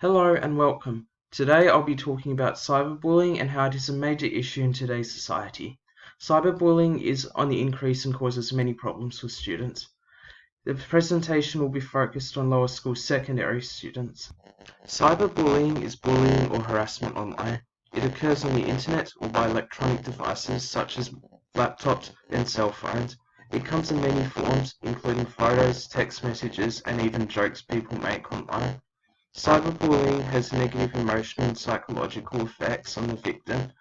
Hello and welcome. Today I'll be talking about cyberbullying and how it is a major issue in today's society. Cyberbullying is on the increase and causes many problems for students. The presentation will be focused on lower school secondary students. Cyberbullying is bullying or harassment online. It occurs on the internet or by electronic devices such as laptops and cell phones. It comes in many forms, including photos, text messages, and even jokes people make online. Cyberbullying has negative emotional and psychological effects on the victim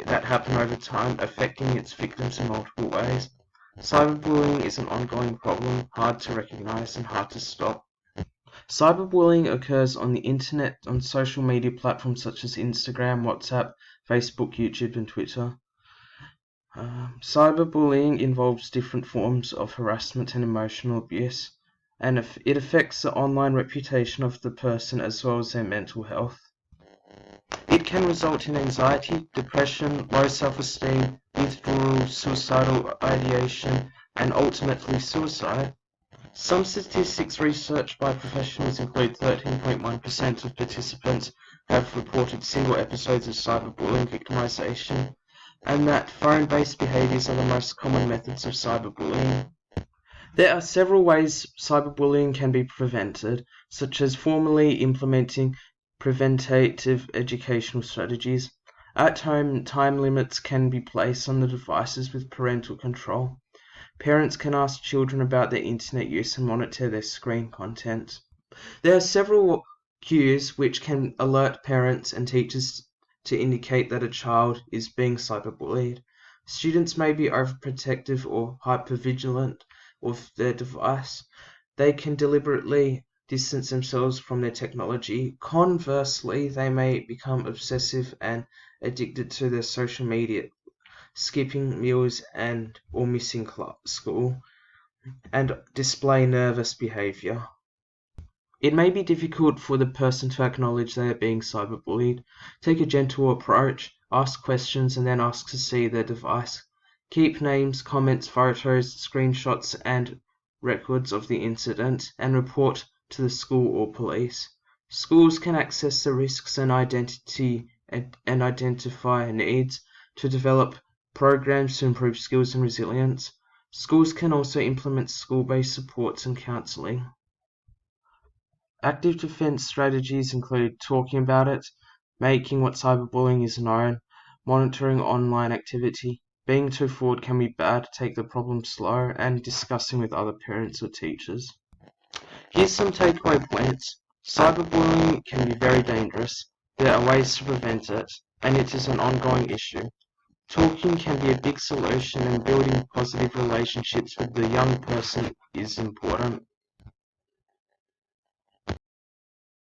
that happen over time, affecting its victims in multiple ways. Cyberbullying is an ongoing problem, hard to recognize and hard to stop. Cyberbullying occurs on the internet on social media platforms such as Instagram, WhatsApp, Facebook, YouTube, and Twitter. Cyberbullying involves different forms of harassment and emotional abuse, and it affects the online reputation of the person as well as their mental health. It can result in anxiety, depression, low self-esteem, withdrawal, suicidal ideation, and ultimately suicide. Some statistics researched by professionals include 13.1% of participants have reported single episodes of cyberbullying victimization, and that phone-based behaviors are the most common methods of cyberbullying. There are several ways cyberbullying can be prevented, such as formally implementing preventative educational strategies. At home, time limits can be placed on the devices with parental control. Parents can ask children about their internet use and monitor their screen content. There are several cues which can alert parents and teachers to indicate that a child is being cyberbullied. Students may be overprotective or hypervigilant of their device. They can deliberately distance themselves from their technology. Conversely, they may become obsessive and addicted to their social media, skipping meals or missing school, and display nervous behavior. It may be difficult for the person to acknowledge they are being cyberbullied. Take a gentle approach, ask questions, and then ask to see their device. Keep names, comments, photos, screenshots, and records of the incident, and report to the school or police. Schools can access the risks and identify needs to develop programs to improve skills and resilience. Schools can also implement school-based supports and counseling. Active defense strategies include talking about it, making what cyberbullying is known, monitoring online activity. Being too forward can be bad, take the problem slow, and discussing with other parents or teachers. Here's some takeaway points. Cyberbullying can be very dangerous. There are ways to prevent it, and it is an ongoing issue. Talking can be a big solution, and building positive relationships with the young person is important.